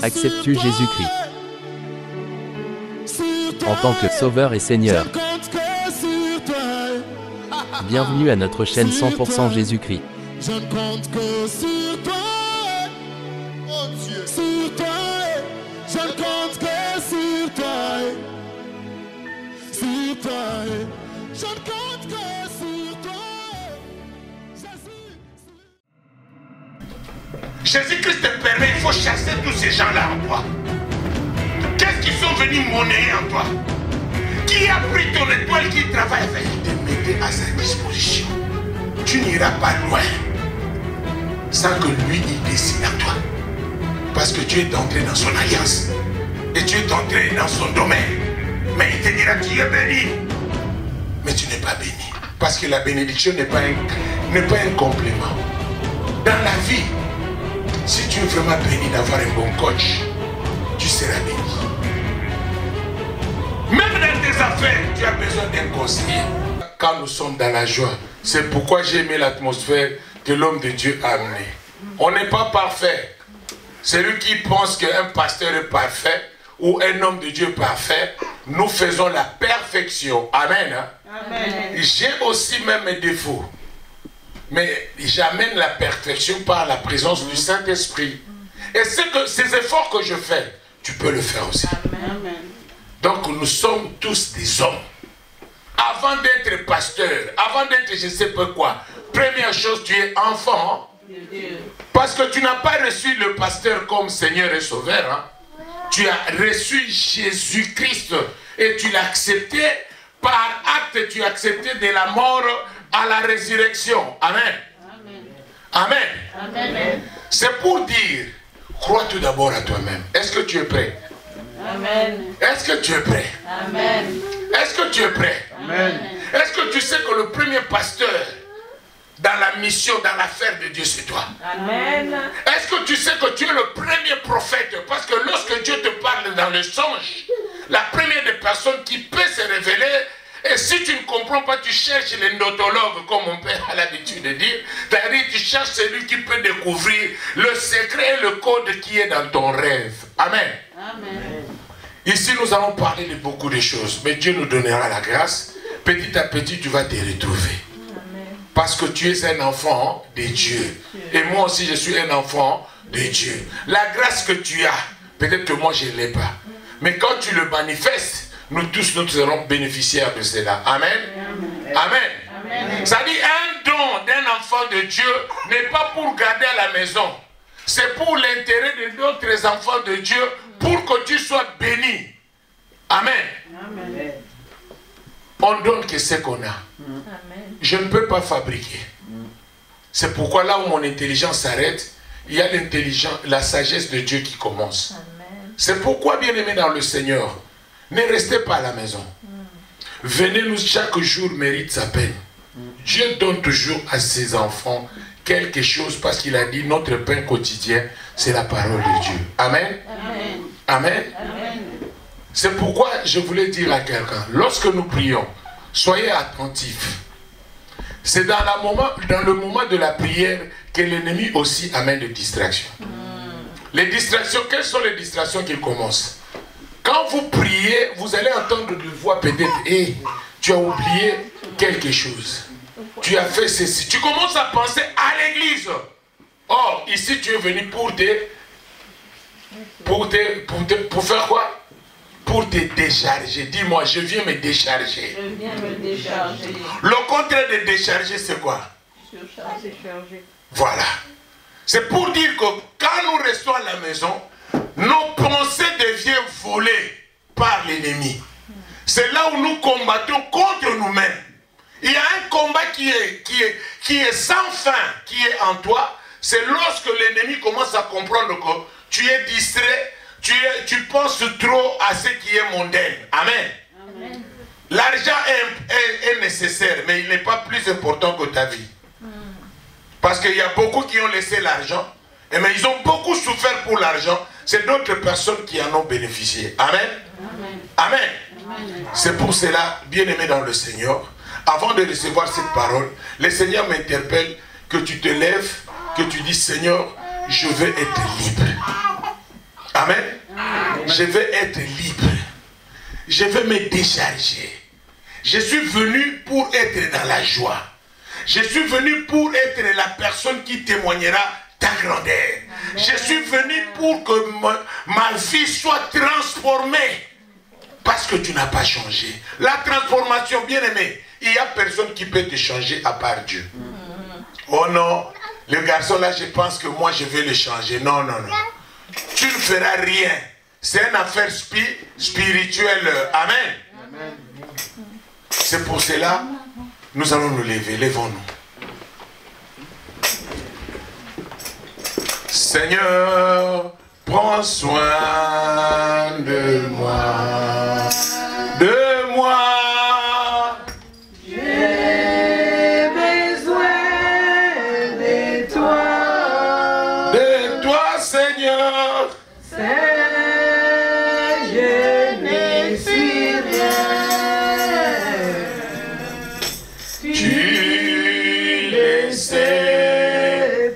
Acceptes-tu Jésus-Christ en tant que Sauveur et Seigneur? Bienvenue à notre chaîne 100% Jésus-Christ. Je ne compte que sur toi, oh Dieu, sur toi, je ne compte que sur toi, je ne compte que sur toi, Jésus-Christ te permet, il faut chasser tous ces gens-là en toi. Qu'est-ce qu'ils sont venus monnayer en toi? Qui a pris ton étoile, qui travaille avec te mettre à sa disposition? Tu n'iras pas loin sans que lui il décide à toi. Parce que tu es entré dans son alliance. Et tu es entré dans son domaine. Mais il te dira tu es béni. Mais tu n'es pas béni. Parce que la bénédiction n'est pas un complément. Dans la vie, si tu es vraiment béni d'avoir un bon coach, tu seras béni. Même dans tes affaires, tu as besoin d'un conseiller. Quand nous sommes dans la joie, c'est pourquoi j'ai aimé l'atmosphère que l'homme de Dieu a amenée. On n'est pas parfait. Celui qui pense qu'un pasteur est parfait ou un homme de Dieu parfait, nous faisons la perfection. Amen. Hein? Amen. J'ai aussi même mes défauts. Mais j'amène la perfection par la présence du Saint-Esprit. Et c'est que ces efforts que je fais, tu peux le faire aussi. Amen. Donc nous sommes tous des hommes. Avant d'être pasteur, avant d'être je ne sais pas quoi, première chose, tu es enfant. Parce que tu n'as pas reçu le pasteur comme Seigneur et Sauveur. Hein. Tu as reçu Jésus-Christ et tu l'as accepté par acte, tu as accepté de la mort à la résurrection. Amen. Amen. Amen. Amen. C'est pour dire, crois tout d'abord à toi-même. Est-ce que tu es prêt? Amen. Est-ce que tu es prêt? Amen. Est-ce que tu es prêt? Amen. Est-ce que tu sais que le premier pasteur dans la mission, dans l'affaire de Dieu, c'est toi? Amen. Est-ce que tu sais que tu es le premier prophète? Parce que lorsque Dieu te parle dans le songe, la première des personnes qui peut se révéler, et si tu ne comprends pas, tu cherches l'endotologue, comme mon père a l'habitude de dire, c'est-à-dire tu cherches celui qui peut découvrir le secret et le code qui est dans ton rêve. Amen. Amen. Ici, nous allons parler de beaucoup de choses, mais Dieu nous donnera la grâce. Petit à petit, tu vas te retrouver. Amen. Parce que tu es un enfant de Dieu. Et moi aussi, je suis un enfant de Dieu. La grâce que tu as, peut-être que moi, je ne l'ai pas. Mais quand tu le manifestes, nous tous, nous serons bénéficiaires de cela. Amen. Amen. Amen. Amen. Ça dit, un don d'un enfant de Dieu n'est pas pour garder à la maison. C'est pour l'intérêt de d'autres enfants de Dieu, pour que tu sois béni. Amen. Amen. On donne que ce qu'on a. Amen. Je ne peux pas fabriquer. C'est pourquoi là où mon intelligence s'arrête, il y a l'intelligence, la sagesse de Dieu qui commence. C'est pourquoi, bien aimé dans le Seigneur, ne restez pas à la maison. Venez, nous chaque jour mérite sa peine. Dieu donne toujours à ses enfants quelque chose parce qu'il a dit notre pain quotidien, c'est la parole de Dieu. Amen. Amen. Amen. Amen. C'est pourquoi je voulais dire à quelqu'un, lorsque nous prions, soyez attentifs. C'est dans le moment de la prière que l'ennemi aussi amène des distractions. Les distractions, quelles sont les distractions qui commencent? Quand vous priez, vous allez entendre des voix peut-être, hey, tu as oublié quelque chose. Tu as fait ceci. Tu commences à penser à l'église. Or, ici, tu es venu pour faire quoi? Pour te décharger. Dis-moi, je viens me décharger. Je viens me décharger. Le contraire de décharger, c'est quoi? Décharger. Voilà. C'est pour dire que quand nous restons à la maison, nos pensées deviennent volées par l'ennemi. C'est là où nous combattons contre nous-mêmes. Il y a un combat qui est sans fin, qui est en toi. C'est lorsque l'ennemi commence à comprendre que tu es distrait, tu penses trop à ce qui est mondain. Amen. Amen. L'argent est nécessaire, mais il n'est pas plus important que ta vie. Parce qu'il y a beaucoup qui ont laissé l'argent, mais ils ont beaucoup souffert pour l'argent. C'est d'autres personnes qui en ont bénéficié. Amen. Amen. Amen. Amen. C'est pour cela, bien-aimé dans le Seigneur, avant de recevoir cette parole, le Seigneur m'interpelle que tu te lèves, que tu dis, Seigneur, je veux être libre. Amen. Je vais être libre. Je vais me décharger. Je suis venu pour être dans la joie. Je suis venu pour être la personne qui témoignera ta grandeur. Je suis venu pour que ma vie soit transformée. Parce que tu n'as pas changé. La transformation, bien aimé, il n'y a personne qui peut te changer à part Dieu. Oh non, le garçon là, je pense que moi je vais le changer. Non, non, non. Tu ne feras rien. C'est une affaire spirituelle. Amen. C'est pour cela, nous allons nous lever. Levons-nous. Seigneur, prends soin de moi. De moi. J'ai besoin de toi. De toi, Seigneur. Je ne suis rien. Tu le sais.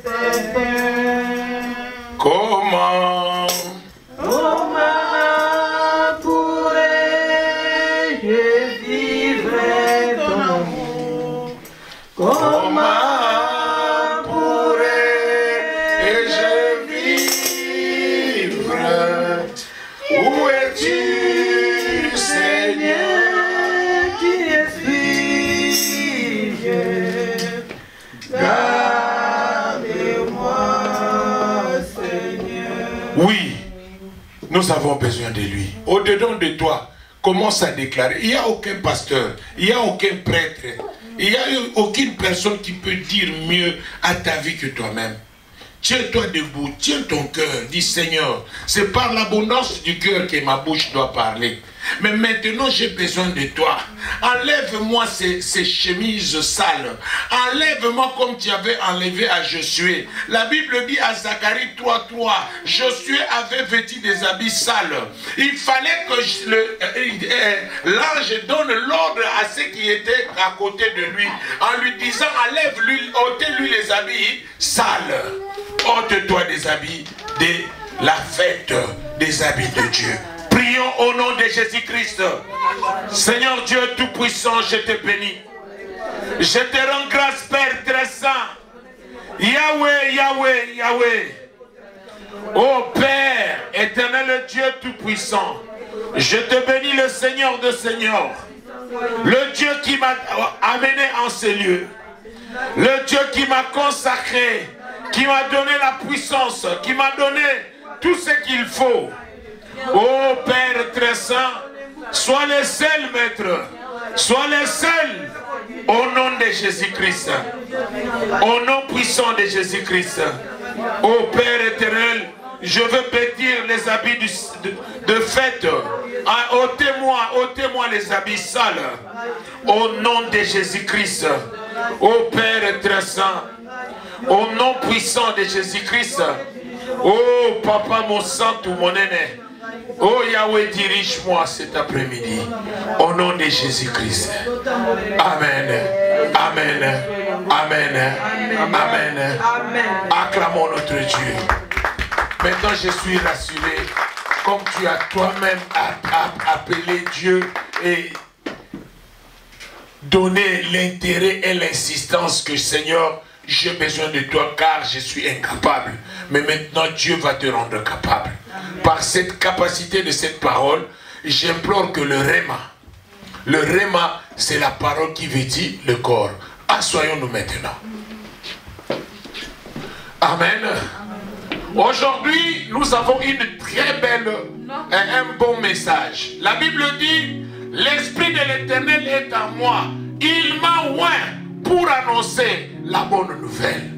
Comment pourrais-je vivre ton amour? Comment pourrais-je vivre? Où es-tu, Seigneur? Qui suis-je? Garde-moi, Seigneur. Oui, nous avons besoin de lui. Au-dedans de toi, commence à déclarer. Il n'y a aucun pasteur, il n'y a aucun prêtre, il n'y a aucune personne qui peut dire mieux à ta vie que toi-même. Tiens-toi debout, tiens ton cœur, dis Seigneur, c'est par l'abondance du cœur que ma bouche doit parler. Mais maintenant j'ai besoin de toi. Enlève-moi ces chemises sales. Enlève-moi comme tu avais enlevé à Josué. La Bible dit à Zacharie 3:3, Josué avait vêtu des habits sales. Il fallait que l'ange donne l'ordre à ceux qui étaient à côté de lui, en lui disant, enlève-lui, ôtez-lui les habits sales. Ôte-toi des habits de la fête, des habits de Dieu. Prions au nom de Jésus-Christ. Seigneur Dieu Tout-Puissant, je te bénis. Je te rends grâce, Père très saint. Yahweh, Yahweh, Yahweh. Ô Père, éternel Dieu Tout-Puissant, je te bénis, le Seigneur de Seigneurs. Le Dieu qui m'a amené en ces lieux. Le Dieu qui m'a consacré, qui m'a donné la puissance, qui m'a donné tout ce qu'il faut. Ô Père très saint, sois le seul maître, sois le seul au nom de Jésus-Christ, au nom puissant de Jésus-Christ. Ô Père éternel, je veux vêtir les habits de fête. Ôtez-moi les habits sales, au nom de Jésus-Christ. Ô Père très saint, au nom puissant de Jésus-Christ. Oh Papa, mon sang, tout mon aîné. Oh Yahweh, dirige-moi cet après-midi. Au nom de Jésus-Christ. Amen. Amen. Amen. Amen. Acclamons notre Dieu. Maintenant, je suis rassuré. Comme tu as toi-même appelé Dieu et donné l'intérêt et l'insistance que Seigneur, j'ai besoin de toi car je suis incapable. Mais maintenant, Dieu va te rendre capable. Par cette capacité de cette parole, j'implore que le Réma, c'est la parole qui vêtit le corps. Assoyons-nous maintenant. Amen. Aujourd'hui, nous avons une très belle et un bon message. La Bible dit, l'Esprit de l'Éternel est en moi. Il m'a oint pour annoncer la bonne nouvelle.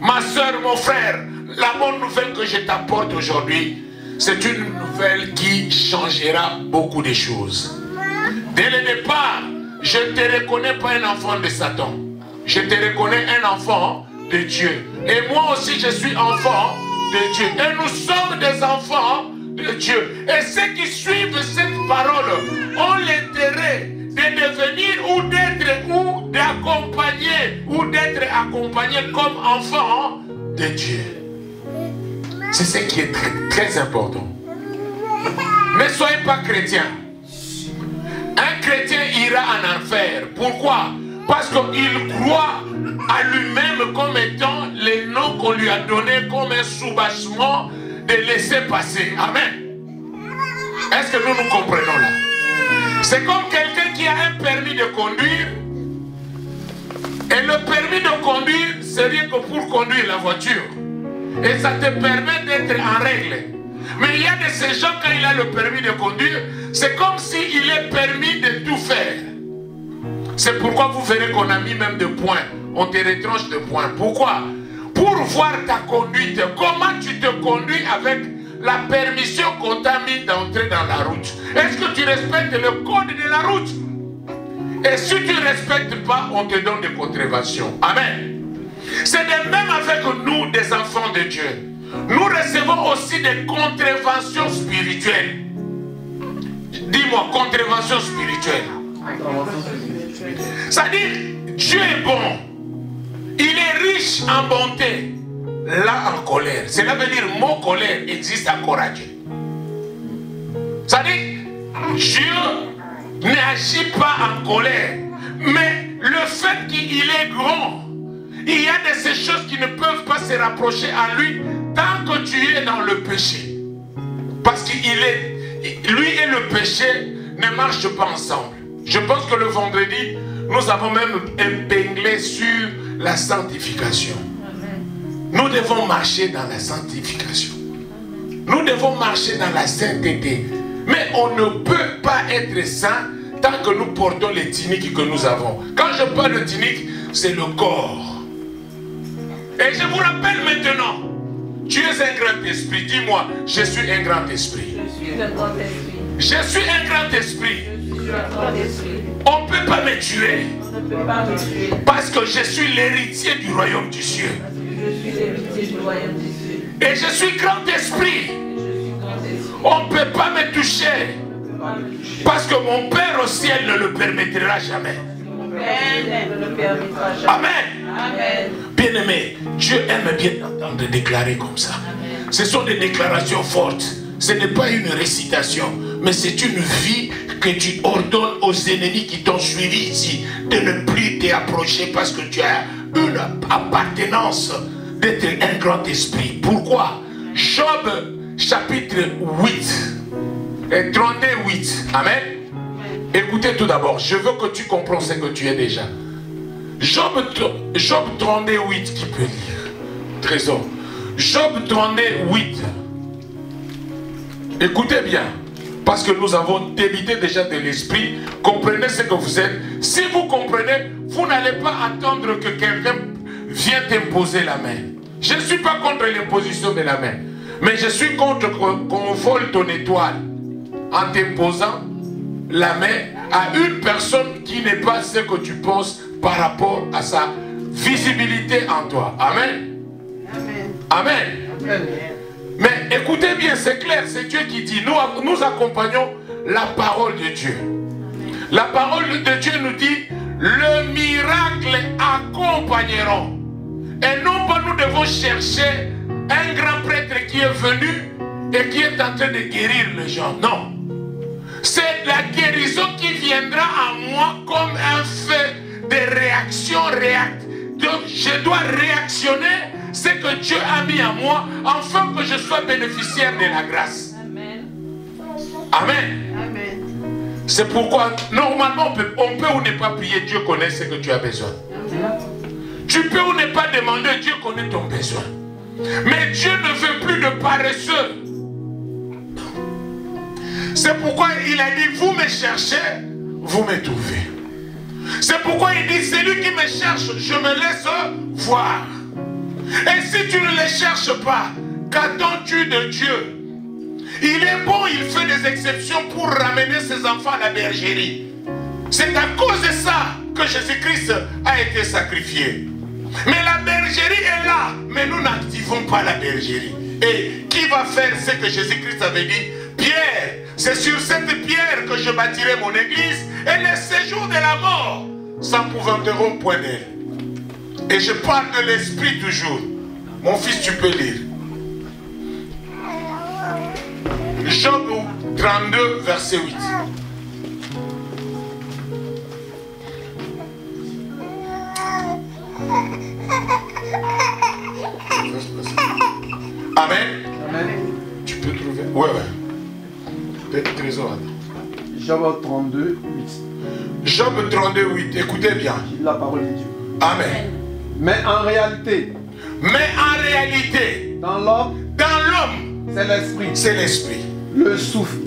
Ma soeur, mon frère, la bonne nouvelle que je t'apporte aujourd'hui, c'est une nouvelle qui changera beaucoup de choses. Dès le départ, je ne te reconnais pas un enfant de Satan. Je te reconnais un enfant de Dieu. Et moi aussi, je suis enfant de Dieu. Et nous sommes des enfants de Dieu. Et ceux qui suivent cette parole ont l'intérêt de devenir ou d'être ou d'accompagner ou d'être accompagné comme enfant de Dieu. C'est ce qui est très, très important. Mais soyez pas chrétien. Un chrétien ira en enfer. Pourquoi? Parce qu'il croit à lui-même comme étant les noms qu'on lui a donnés comme un soubassement de laisser passer. Amen. Est-ce que nous comprenons là? C'est comme quelqu'un qui a un permis de conduire. Et le permis de conduire, c'est rien que pour conduire la voiture. Et ça te permet d'être en règle. Mais il y a de ces gens, quand il a le permis de conduire, c'est comme s'il est permis de tout faire. C'est pourquoi vous verrez qu'on a mis même des points. On te retranche de points. Pourquoi? Pour voir ta conduite. Comment tu te conduis avec la permission qu'on t'a mis d'entrer dans la route. Est-ce que tu respectes le code de la route? Et si tu ne respectes pas, on te donne des contraventions. Amen. C'est de même avec nous, des enfants de Dieu. Nous recevons aussi des contraventions spirituelles. Dis-moi, contraventions spirituelles. C'est-à-dire, Dieu est bon. Il est riche en bonté. Là, en colère. Cela veut dire, mon colère existe encore à Dieu. C'est-à-dire, Dieu n'agit pas en colère. Mais le fait qu'il est grand, il y a de ces choses qui ne peuvent pas se rapprocher à lui tant que tu es dans le péché. Parce qu'il est, lui et le péché ne marchent pas ensemble. Je pense que le vendredi, nous avons même épinglé sur la sanctification. Nous devons marcher dans la sanctification. Nous devons marcher dans la sainteté. Mais on ne peut pas être saint tant que nous portons les tuniques que nous avons. Quand je parle de tunique, c'est le corps. Et je vous rappelle maintenant, tu es un grand esprit. Dis-moi, je suis un grand esprit. Je suis un grand esprit. Je suis un grand esprit. Je suis un grand esprit. On ne peut pas me tuer. On ne peut pas me tuer. Parce que je suis l'héritier du royaume du ciel. Parce que je suis l'héritier du royaume des cieux. Et je suis grand esprit. Et je suis grand esprit. On ne peut pas me toucher. On ne peut pas me toucher. Parce que mon Père au ciel ne le permettra jamais. Mon Père ne le permettra jamais. Amen. Amen. Bien-aimé, Dieu aime bien entendre déclarer comme ça. Ce sont des déclarations fortes. Ce n'est pas une récitation, mais c'est une vie que tu ordonnes aux ennemis qui t'ont suivi ici de ne plus t'approcher parce que tu as une appartenance d'être un grand esprit. Pourquoi? Job chapitre 8 et 38. Amen. Écoutez tout d'abord, je veux que tu comprennes ce que tu es déjà. Job 38 qui peut lire. Trésor. Job 38. Écoutez bien. Parce que nous avons débité déjà de l'esprit. Comprenez ce que vous êtes. Si vous comprenez, vous n'allez pas attendre que quelqu'un vienne t'imposer la main. Je ne suis pas contre l'imposition de la main. Mais je suis contre qu'on vole ton étoile en t'imposant la main à une personne qui n'est pas ce que tu penses par rapport à sa visibilité en toi. Amen. Amen. Amen. Mais écoutez bien, c'est clair, c'est Dieu qui dit, nous accompagnons la parole de Dieu. La parole de Dieu nous dit, le miracle accompagneront. Et non pas nous devons chercher un grand prêtre qui est venu et qui est en train de guérir les gens. Non. C'est la guérison qui viendra à moi comme un fait de réaction. Donc je dois réactionner ce que Dieu a mis en moi afin que je sois bénéficiaire de la grâce. Amen. Amen. Amen. C'est pourquoi normalement on peut ou ne pas prier, Dieu connaît ce que tu as besoin. Amen. Tu peux ou ne pas demander, Dieu connaît ton besoin. Mais Dieu ne veut plus de paresseux. C'est pourquoi il a dit, vous me cherchez, vous me trouvez. C'est pourquoi il dit, celui qui me cherche, je me laisse voir. Et si tu ne les cherches pas, qu'attends-tu de Dieu? Il est bon, il fait des exceptions pour ramener ses enfants à la bergerie. C'est à cause de ça que Jésus-Christ a été sacrifié. Mais la bergerie est là, mais nous n'activons pas la bergerie. Et qui va faire ce que Jésus-Christ avait dit? Pierre, c'est sur cette pierre que je bâtirai mon église et les séjours de la mort s'empouvanteront point d'elle. Et je parle de l'esprit toujours. Mon fils, tu peux lire. Job 32, verset 8. Amen. Amen. Tu peux trouver? Ouais. Peut-être trésor. Job 32, 8. Job 32, 8. Écoutez bien. La parole de Dieu. Amen. Mais en réalité, dans l'homme, c'est l'esprit. C'est l'esprit. Le souffle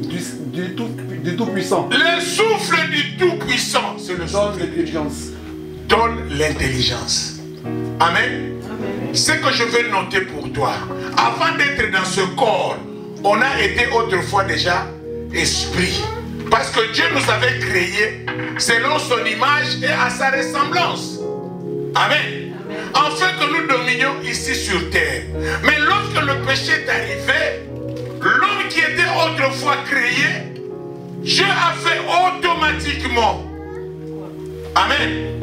du Tout-Puissant. Le souffle du Tout-Puissant, c'est le souffle de Dieu. Donne l'intelligence. Amen. Ce que je vais noter pour toi, avant d'être dans ce corps, on a été autrefois déjà esprit. Parce que Dieu nous avait créés selon son image et à sa ressemblance. Amen. Afin que nous dominions ici sur terre. Mais lorsque le péché est arrivé, l'homme qui était autrefois créé, Dieu a fait automatiquement. Amen.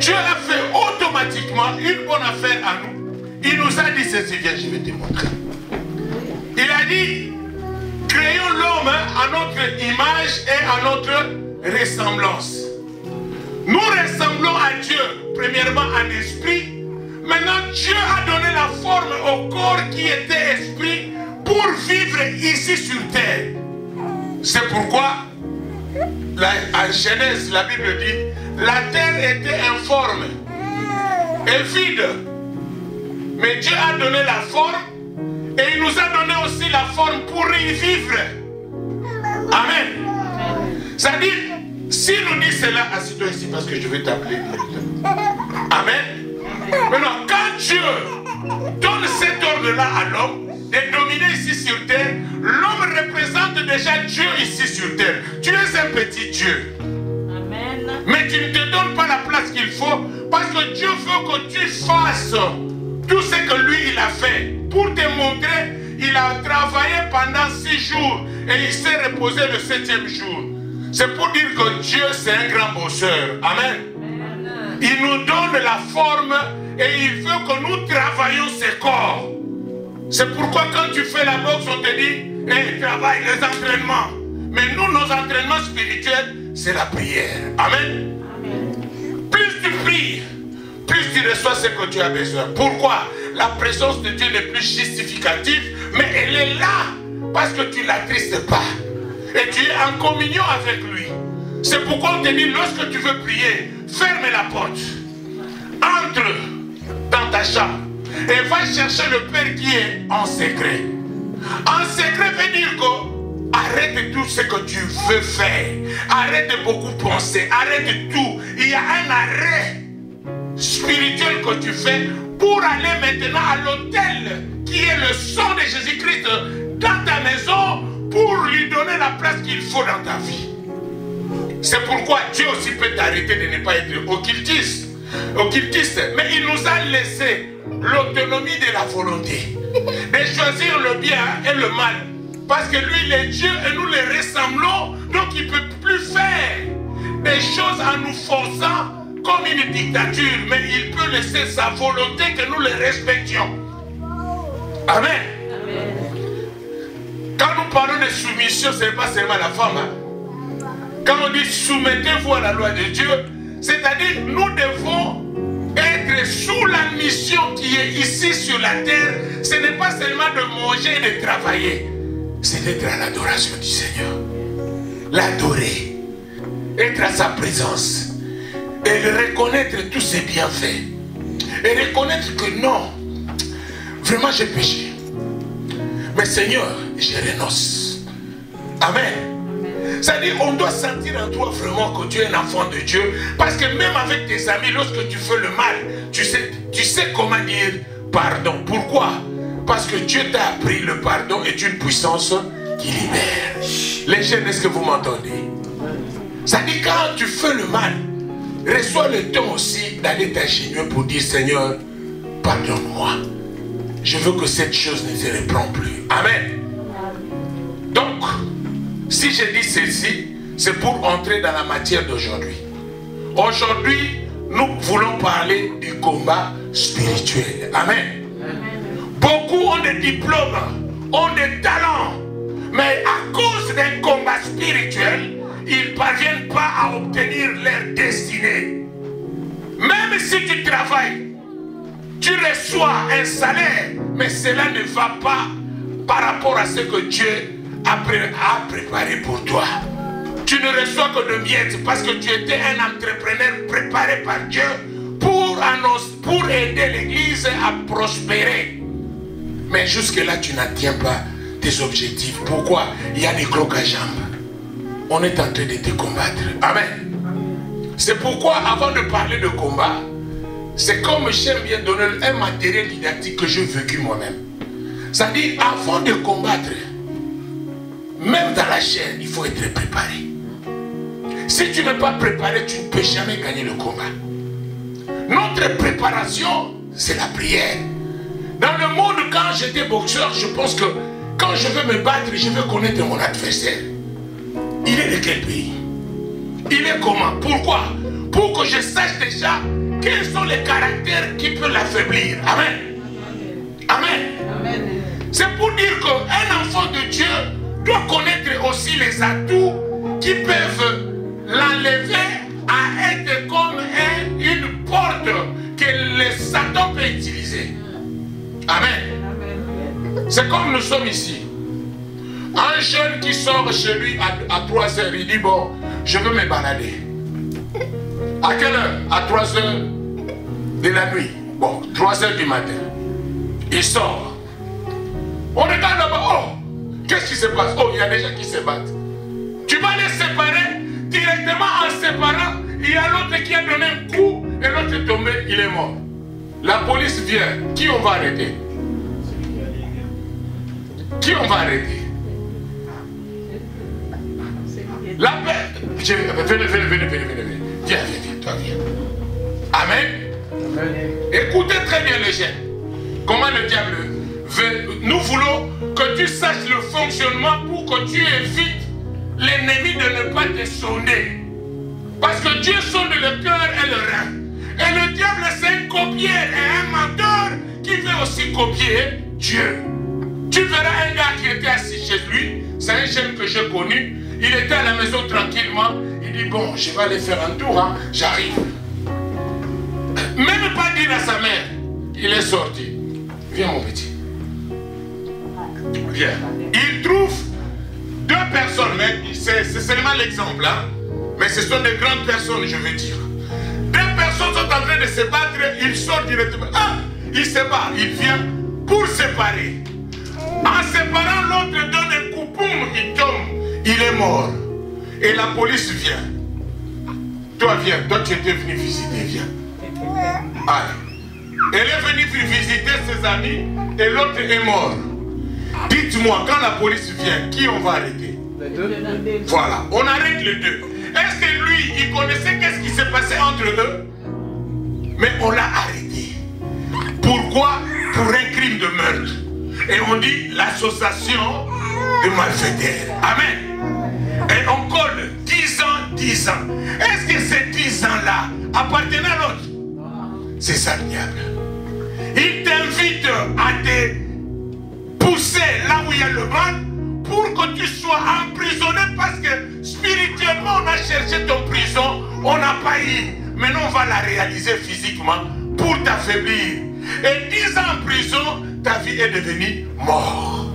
Dieu a fait automatiquement une bonne affaire à nous. Il nous a dit ceci, viens, je vais te montrer. Il a dit, créons l'homme à notre image et à notre ressemblance. Nous ressemblons à Dieu, premièrement en esprit. Maintenant, Dieu a donné la forme au corps qui était esprit pour vivre ici sur terre. C'est pourquoi, en Genèse, la Bible dit, la terre était informe et vide. Mais Dieu a donné la forme et il nous a donné aussi la forme pour y vivre. Amen. C'est-à-dire, si nous dit cela, assis-toi ici parce que je vais t'appeler. Amen. Maintenant, quand Dieu donne cet ordre-là à l'homme, de dominer ici sur terre, l'homme représente déjà Dieu ici sur terre. Tu es un petit Dieu. Amen. Mais tu ne te donnes pas la place qu'il faut parce que Dieu veut que tu fasses tout ce que lui il a fait. Pour te montrer, il a travaillé pendant 6 jours et il s'est reposé le 7e jour. C'est pour dire que Dieu c'est un grand bosseur. Amen. Il nous donne la forme et il veut que nous travaillions ses corps. C'est pourquoi quand tu fais la boxe, on te dit, hey, travaille les entraînements. Mais nous, nos entraînements spirituels, c'est la prière. Amen. Plus tu pries, plus tu reçois ce que tu as besoin. Pourquoi? La présence de Dieu n'est plus justificative, mais elle est là parce que tu ne l'attristes pas. Et tu es en communion avec lui. C'est pourquoi on te dit, lorsque tu veux prier, ferme la porte. Entre dans ta chambre et va chercher le Père qui est en secret. En secret veut dire que arrête tout ce que tu veux faire. Arrête de beaucoup penser. Arrête tout. Il y a un arrêt spirituel que tu fais pour aller maintenant à l'autel qui est le sang de Jésus-Christ dans ta maison pour lui donner la place qu'il faut dans ta vie. C'est pourquoi Dieu aussi peut t'arrêter de ne pas être occultiste. Mais il nous a laissé l'autonomie de la volonté, de choisir le bien et le mal. Parce que lui, il est Dieu et nous les ressemblons. Donc il ne peut plus faire des choses en nous forçant comme une dictature. Mais il peut laisser sa volonté que nous les respections. Amen. Quand nous parlons de soumission, ce n'est pas seulement la femme. Hein? Quand on dit soumettez-vous à la loi de Dieu, c'est-à-dire nous devons être sous la mission qui est ici sur la terre. Ce n'est pas seulement de manger et de travailler, c'est d'être à l'adoration du Seigneur. L'adorer, être à sa présence et reconnaître tous ses bienfaits. Et reconnaître que non, vraiment j'ai péché. Mais Seigneur, je renonce. Amen. C'est-à-dire, on doit sentir en toi vraiment que tu es un enfant de Dieu. Parce que même avec tes amis, lorsque tu fais le mal, tu sais comment dire pardon. Pourquoi? Parce que Dieu t'a appris le pardon est une puissance qui libère. Les jeunes, est-ce que vous m'entendez? C'est-à-dire, quand tu fais le mal, reçois le temps aussi d'aller t'agenouiller pour dire Seigneur, pardonne-moi. Je veux que cette chose ne se reprend plus. Amen. Donc, si je dis ceci, c'est pour entrer dans la matière d'aujourd'hui. Aujourd'hui, nous voulons parler du combat spirituel. Amen. Beaucoup ont des diplômes, ont des talents, mais à cause de certains combats spirituels, ils ne parviennent pas à obtenir leur destinée. Même si tu travailles, tu reçois un salaire, mais cela ne va pas par rapport à ce que Dieu a préparé pour toi. Tu ne reçois que de miettes parce que tu étais un entrepreneur préparé par Dieu pour aider l'église à prospérer. Mais jusque-là, tu n'atteins pas tes objectifs. Pourquoi? Il y a des crocs à jambes. On est en train de te combattre. Amen. C'est pourquoi, avant de parler de combat, c'est comme j'aime bien donner un matériel didactique que j'ai vécu moi-même. C'est-à-dire, avant de combattre, même dans la chair, il faut être préparé. Si tu n'es pas préparé, tu ne peux jamais gagner le combat. Notre préparation, c'est la prière. Dans le monde, quand j'étais boxeur, je pense que quand je veux me battre, je veux connaître mon adversaire. Il est de quel pays? Il est comment? Pourquoi? Pour que je sache déjà quels sont les caractères qui peuvent l'affaiblir. Amen. Amen. Amen. C'est pour dire qu'un enfant de Dieu doit connaître aussi les atouts qui peuvent l'enlever à être comme une porte que le Satan peut utiliser. Amen. C'est comme nous sommes ici. Un jeune qui sort chez lui à 3 heures, il dit bon, je veux me balader. À quelle heure? À 3 heures de la nuit. Bon, 3 heures du matin. Il sort. On regarde là-bas, oh, qu'est-ce qui se passe? Oh, il y a des gens qui se battent. Tu vas les séparer. Directement en séparant, il y a l'autre qui a donné un coup et l'autre est tombé, il est mort. La police vient. Qui on va arrêter? Qui on va arrêter? La paix. Venez. Viens, toi viens. Amen. Amen. Écoutez très bien les jeunes. Comment le diable veut. Nous voulons que tu saches le fonctionnement pour que tu évites l'ennemi de ne pas te sonder. Parce que Dieu sonde le cœur et le rein. Et le diable, c'est un copieur et un menteur qui veut aussi copier Dieu. Tu verras un gars qui était assis chez lui. C'est un jeune que j'ai connu. Il était à la maison tranquillement. Il dit, bon, je vais aller faire un tour, hein. J'arrive. Même pas dire à sa mère. Il est sorti. Viens mon petit. Viens. Il trouve 2 personnes, mais c'est seulement l'exemple, hein? Mais ce sont des grandes personnes, je veux dire. 2 personnes sont en train de se battre, il sort directement. Ah, il se bat, il vient pour séparer. En séparant, l'autre donne un coup, boum, il tombe, il est mort. Et la police vient. Toi viens, toi tu étais venu visiter, viens. Allez. Elle est venue visiter ses amis et l'autre est mort. Dites-moi, quand la police vient, qui on va arrêter? Les 2. Voilà, on arrête les 2. Est-ce que lui, il connaissait qu'est-ce qui s'est passé entre eux? Mais on l'a arrêté. Pourquoi? Pour un crime de meurtre. Et on dit l'association de malfaiteurs. Amen. Et on colle 10 ans, 10 ans. Est-ce que ces 10 ans-là appartenaient à l'autre? C'est ça le diable. Il t'invite à te pousser là où il y a le mal pour que tu sois emprisonné parce que spirituellement on a cherché ton prison, on n'a pas eu. Maintenant on va la réaliser physiquement pour t'affaiblir. Et 10 ans en prison, ta vie est devenue mort.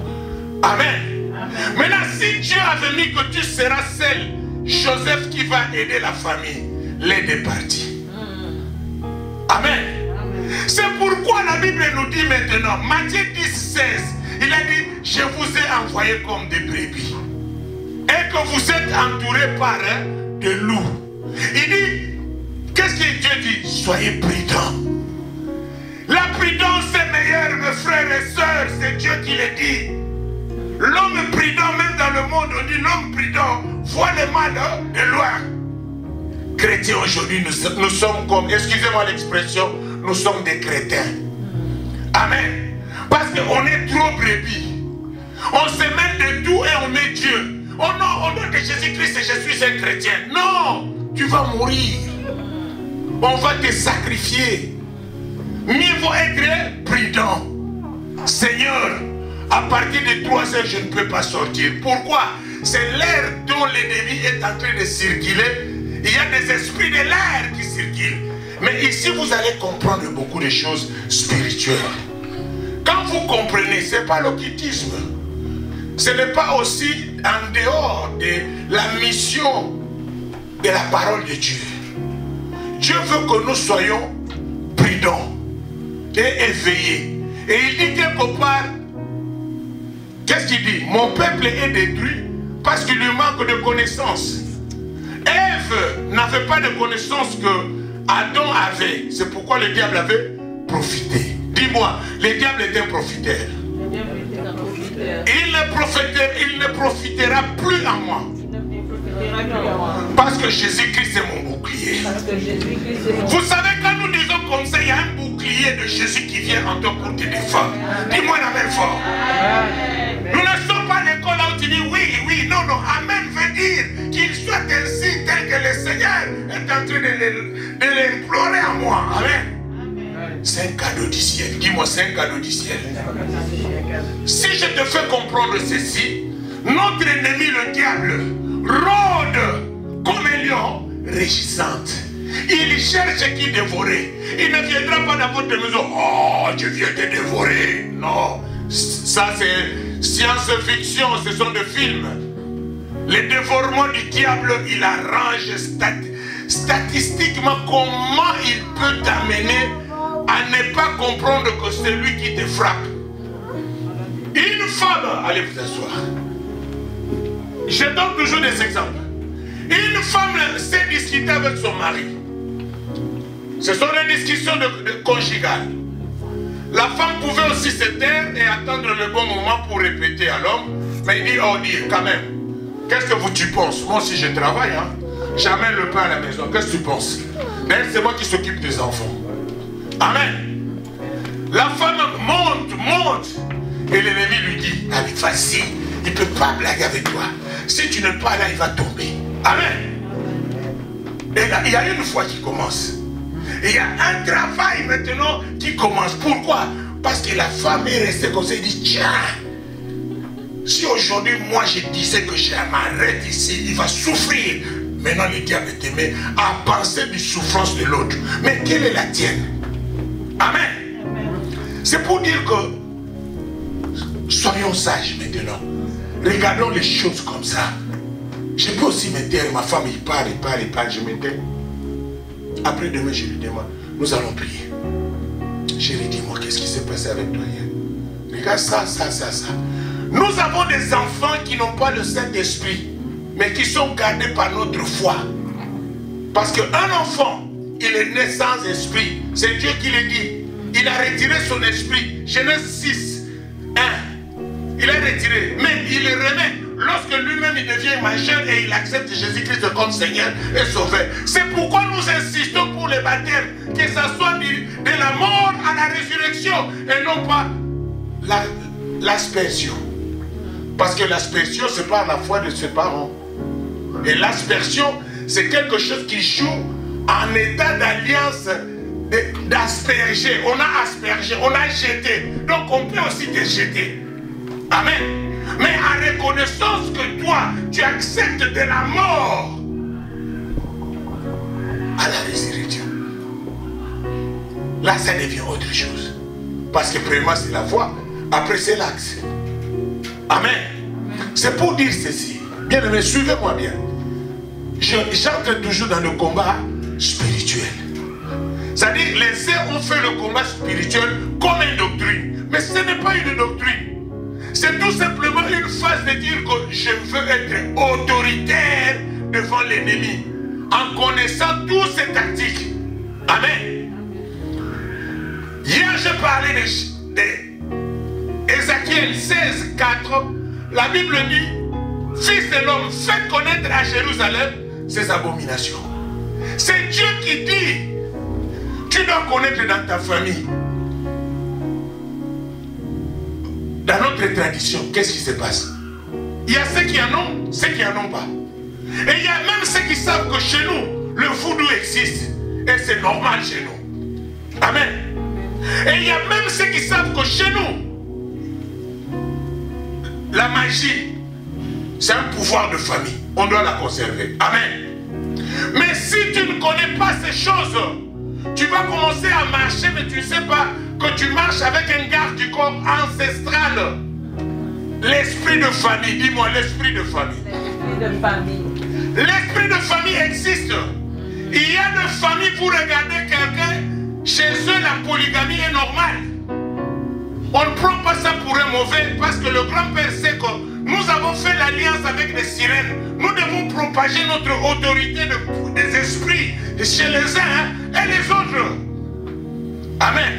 Amen. Amen. Maintenant si Dieu avait mis que tu seras seul, Joseph qui va aider la famille, les deux parties. Amen. C'est pourquoi la Bible nous dit maintenant, Matthieu 10, 16, il a dit, je vous ai envoyé comme des brebis. Et que vous êtes entourés par des loups. Il dit, qu'est-ce que Dieu dit? Soyez prudents. La prudence est meilleure, mes frères et sœurs, c'est Dieu qui le dit. L'homme prudent, même dans le monde, on dit l'homme prudent voit le mal de loin. Chrétiens aujourd'hui, nous sommes comme, excusez-moi l'expression, nous sommes des crétins. Amen. Parce qu'on est trop brebis. On se met de tout et on met Dieu. Oh non, au nom de Jésus-Christ, je suis un chrétien. Non, tu vas mourir. On va te sacrifier. Mieux vaut être prudent. Seigneur, À partir de 3 heures, je ne peux pas sortir. Pourquoi? C'est l'air dont l'ennemi est en train de circuler. Il y a des esprits de l'air qui circulent. Mais ici, vous allez comprendre beaucoup de choses spirituelles. Quand vous comprenez, ce n'est pas l'occultisme. Ce n'est pas aussi en dehors de la mission de la parole de Dieu. Dieu veut que nous soyons prudents et éveillés. Et il dit quelque part, qu'est-ce qu'il dit? Mon peuple est détruit parce qu'il lui manque de connaissances. Ève n'avait pas de connaissances que Adam avait. C'est pourquoi le diable avait profité. Dis-moi, le diable est un profiteur. Il ne profitera plus à moi. Parce que Jésus-Christ est mon bouclier. Vous savez, quand nous disons comme ça, il y a un bouclier de Jésus qui vient en toi pour te défendre. Dis-moi la même fort. Nous ne sommes pas à l'école là où tu dis oui, oui, non, non. Amen veut dire qu'il soit ainsi tel que le Seigneur est en train de l'implorer à moi. Amen. C'est un cadeau du ciel. Dis-moi, c'est un cadeau du ciel. Si je te fais comprendre ceci, notre ennemi, le diable, rôde comme un lion régissante. Il cherche qui dévorer. Il ne viendra pas dans votre maison. Oh, je viens te dévorer. Non, ça c'est science-fiction, ce sont des films. Le dévorement du diable, il arrange statistiquement comment il peut t'amener à ne pas comprendre que c'est lui qui te frappe. Une femme, allez vous asseoir. Je donne toujours des exemples. Une femme sait discuter avec son mari. Ce sont des discussions conjugales. La femme pouvait aussi se taire et attendre le bon moment pour répéter à l'homme. Mais il dit, oh Dieu, quand même, qu'est-ce que tu penses? Moi aussi je travaille, hein. J'amène le pain à la maison. Qu'est-ce que tu penses? Mais c'est moi qui s'occupe des enfants. Amen. La femme monte. Et l'ennemi lui dit, allez, vas-y, il ne peut pas blaguer avec toi. Si tu n'es pas là, il va tomber. Amen. Et là, il y a une fois qui commence. Et il y a un travail maintenant qui commence. Pourquoi? Parce que la femme est restée comme ça. Elle dit, tiens, si aujourd'hui, moi, je disais que je m'arrête ici, il va souffrir. Maintenant, le diable te met à penser des souffrances de l'autre. Mais quelle est la tienne? Amen. C'est pour dire que soyons sages maintenant. Regardons les choses comme ça. Je peux aussi me taire. Ma femme, il parle. Je me tais. Après demain, je lui demande, nous allons prier. Je lui dis, moi, qu'est-ce qui s'est passé avec toi hier? Regarde ça. Nous avons des enfants qui n'ont pas le Saint-Esprit, mais qui sont gardés par notre foi. Parce qu'un enfant, il est né sans esprit. C'est Dieu qui le dit. Il a retiré son esprit. Genèse 6, 1. Il a retiré, mais il le remet lorsque lui-même il devient majeur et il accepte Jésus-Christ comme Seigneur et Sauveur. C'est pourquoi nous insistons pour les baptêmes, que ça soit de la mort à la résurrection et non pas l'aspersion. Parce que l'aspersion, c'est pas la foi de ses parents. Et l'aspersion, c'est quelque chose qui joue en état d'alliance, d'asperger. On a aspergé, on a jeté. Donc on peut aussi te jeter. Amen. Mais en reconnaissance que toi, tu acceptes de la mort à la résurrection. Là, ça devient autre chose. Parce que premièrement, c'est la foi. Après, c'est l'acte. Amen. C'est pour dire ceci. Bien aimé, suivez-moi bien. J'entre toujours dans le combat spirituel. C'est-à-dire, les uns ont fait le combat spirituel comme une doctrine. Mais ce n'est pas une doctrine. C'est tout simplement une phase de dire que je veux être autoritaire devant l'ennemi. En connaissant tous ces tactiques. Amen. Hier, je parlais de Ézéchiel 16, 4. La Bible dit, fils de l'homme, fais connaître à Jérusalem ses abominations. C'est Dieu qui dit, tu dois connaître dans ta famille. Dans notre tradition, qu'est-ce qui se passe? Il y a ceux qui en ont, ceux qui n'en ont pas. Et il y a même ceux qui savent que chez nous, le voodoo existe. Et c'est normal chez nous. Amen. Et il y a même ceux qui savent que chez nous, La magie, c'est un pouvoir de famille. On doit la conserver. Amen. Mais si tu ne connais pas ces choses, tu vas commencer à marcher, mais tu ne sais pas que tu marches avec un garde du corps ancestral. L'esprit de famille, dis-moi l'esprit de famille. L'esprit de famille. L'esprit de famille existe. Il y a des familles, vous regardez quelqu'un, chez eux la polygamie est normale. On ne prend pas ça pour un mauvais, parce que le grand-père sait que nous avons fait l'alliance avec les sirènes. Nous devons propager notre autorité des esprits chez les uns et les autres. Amen.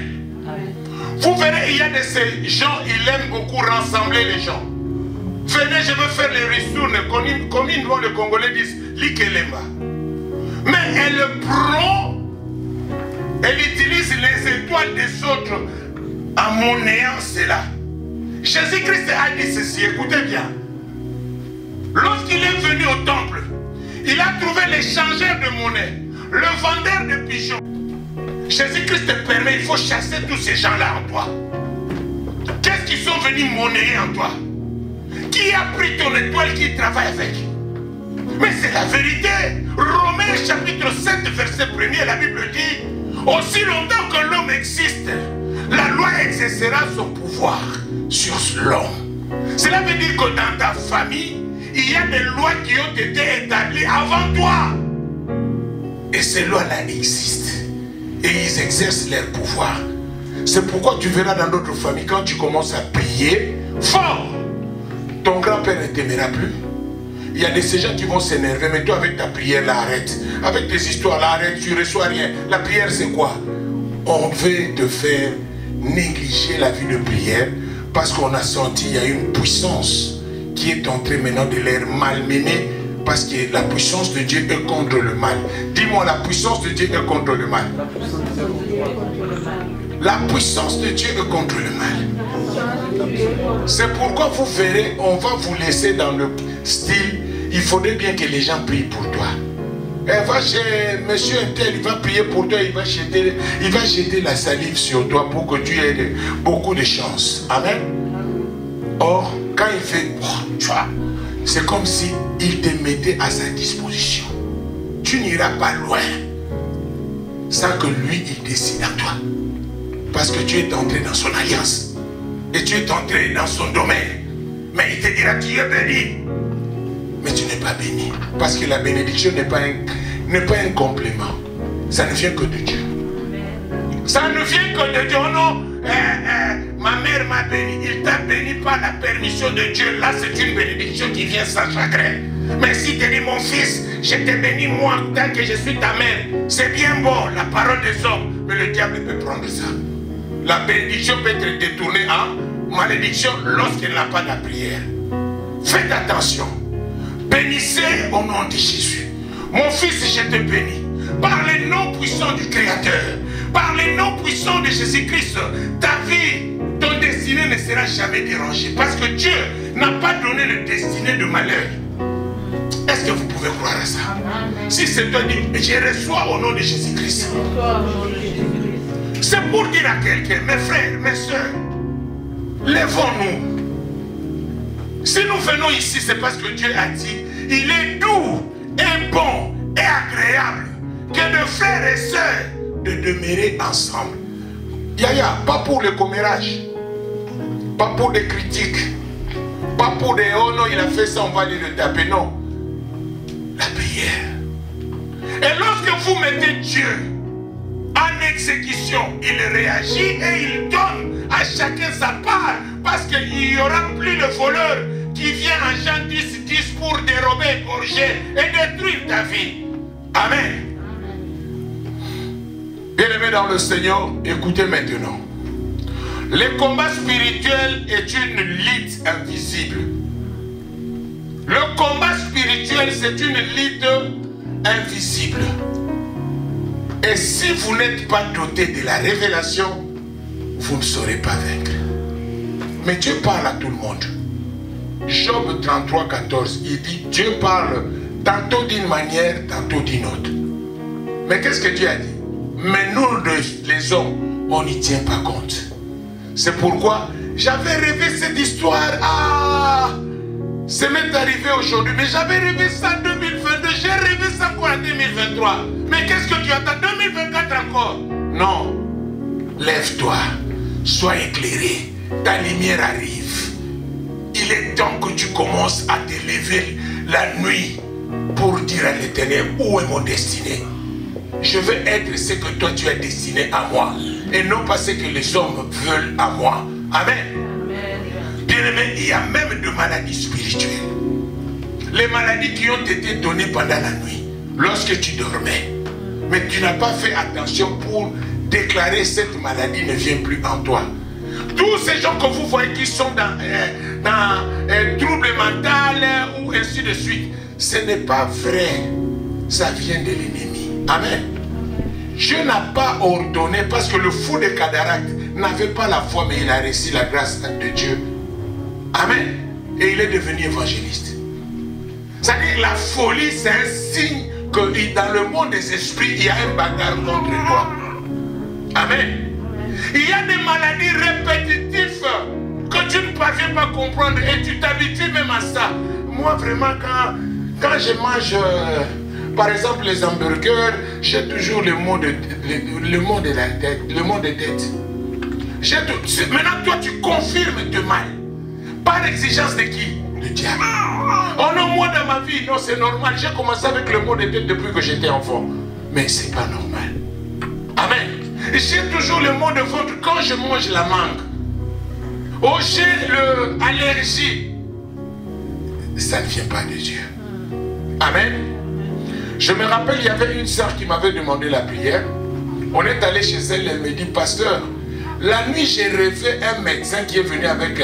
Amen. Vous verrez, il y a de ces gens, ils aiment beaucoup rassembler les gens. Venez, je veux faire les ristournes, comme les Congolais disent, l'ikelemba. Mais elle prend, elle utilise les étoiles des autres en monnayant cela. Jésus-Christ a dit ceci, écoutez bien. Lorsqu'il est venu au temple, il a trouvé l'échangeur de monnaie, le vendeur de pigeons. Jésus-Christ te permet, il faut chasser tous ces gens-là en toi. Qu'est-ce qu'ils sont venus monnayer en toi? Qui a pris ton étoile, qui travaille avec? Mais c'est la vérité. Romains chapitre 7, verset 1er, la Bible dit, aussi longtemps que l'homme existe, la loi exercera son pouvoir sur l'homme. Cela veut dire que dans ta famille, il y a des lois qui ont été établies avant toi. Et ces lois-là existent. Et ils exercent leur pouvoir. C'est pourquoi tu verras dans d'autres familles, quand tu commences à prier fort, ton grand-père ne t'aimera plus. Il y a de ces gens qui vont s'énerver, mais toi avec ta prière, là, arrête. Avec tes histoires, là, arrête, tu ne reçois rien. La prière, c'est quoi? On veut te faire négliger la vie de prière parce qu'on a senti qu'il y a une puissance qui est entrée maintenant de l'air malmené, parce que la puissance de Dieu est contre le mal. Dis-moi, la puissance de Dieu est contre le mal. La puissance de Dieu est contre le mal. C'est pourquoi vous verrez, on va vous laisser dans le style, il faudrait bien que les gens prient pour toi. Elle va chez monsieur un tel, il va prier pour toi, il va jeter la salive sur toi pour que tu aies beaucoup de chance. Amen. Or, quand il fait, tu vois, c'est comme si il te mettait à sa disposition. Tu n'iras pas loin sans que lui, il décide à toi. Parce que tu es entré dans son alliance. Et tu es entré dans son domaine. Mais il te dira, tu es béni. Mais tu n'es pas béni. Parce que la bénédiction n'est pas un complément. Ça ne vient que de Dieu. Ça ne vient que de Dieu. Oh non, ma mère m'a béni. Il t'a béni par la permission de Dieu. Là, c'est une bénédiction qui vient sans chagrin. Mais si tu dis, mon fils, je t'ai béni moi tant que je suis ta mère, c'est bien bon, la parole des hommes. Mais le diable peut prendre ça. La bénédiction peut être détournée en malédiction lorsqu'il n'a pas la prière. Faites attention. Bénissez au nom de Jésus. Mon fils, je te bénis. Par les noms puissants du Créateur, par les noms puissants de Jésus-Christ, ta vie, ton destinée ne sera jamais dérangée. Parce que Dieu n'a pas donné le destiné de malheur. Est-ce que vous pouvez croire à ça? Si c'est toi, dis, je reçois au nom de Jésus-Christ. C'est pour dire à quelqu'un, mes frères, mes soeurs, lèvons-nous. Si nous venons ici, c'est parce que Dieu a dit, il est doux et bon et agréable que nos frères et sœurs de demeurer ensemble. Yaya, pas pour le commérage, pas pour des critiques, pas pour des oh non, il a fait ça, on va aller le taper, non. La prière. Et lorsque vous mettez Dieu en exécution, il réagit et il donne à chacun sa part, parce qu'il n'y aura plus le voleur qui vient en Jean 10 pour dérober, égorger et détruire ta vie. Amen. Bien-aimés dans le Seigneur, écoutez maintenant. Le combat spirituel est une lutte invisible. Le combat spirituel, c'est une lutte invisible. Et si vous n'êtes pas doté de la révélation, vous ne saurez pas vaincre. Mais Dieu parle à tout le monde. Job 33, 14, il dit, Dieu parle tantôt d'une manière, tantôt d'une autre. Mais qu'est-ce que Dieu a dit? Mais nous, les hommes, on n'y tient pas compte. C'est pourquoi j'avais rêvé cette histoire. Ah, ça m'est arrivé aujourd'hui, mais j'avais rêvé ça en 2022. J'ai rêvé ça encore en 2023. Mais qu'est-ce que tu attends? 2024 encore? Non. Lève-toi, sois éclairé. Ta lumière arrive. Il est temps que tu commences à te lever la nuit pour dire à l'Éternel, où est mon destiné? Je veux être ce que toi tu as destiné à moi et non pas ce que les hommes veulent à moi. Amen. Bien-aimé, il y a même de maladies spirituelles. Les maladies qui ont été données pendant la nuit, lorsque tu dormais. Mais tu n'as pas fait attention pour déclarer cette maladie ne vient plus en toi. Tous ces gens que vous voyez qui sont dans trouble mental ou ainsi de suite, ce n'est pas vrai. Ça vient de l'ennemi. Amen. Dieu n'a pas ordonné parce que le fou de cataracte n'avait pas la foi, mais il a reçu la grâce de Dieu. Amen. Et il est devenu évangéliste. C'est-à-dire la folie, c'est un signe que dans le monde des esprits, il y a un bagarre contre toi. Amen. Il y a des maladies répétitives que tu ne parviens pas à comprendre et tu t'habitues même à ça. Moi, vraiment, quand je mange, par exemple, les hamburgers, j'ai toujours le mot de la tête, le mot de tête. Maintenant, toi, tu confirmes te mal. Par exigence de qui? Le diable. Oh non, moi dans ma vie, non, c'est normal. J'ai commencé avec le mot de tête depuis que j'étais enfant. Mais c'est pas normal. Amen. J'ai toujours le mot de ventre quand je mange la mangue. Oh, j'ai l'allergie. Ça ne vient pas de Dieu. Amen. Je me rappelle, il y avait une sœur qui m'avait demandé la prière. On est allé chez elle, elle me dit, pasteur, la nuit j'ai rêvé un médecin qui est venu avec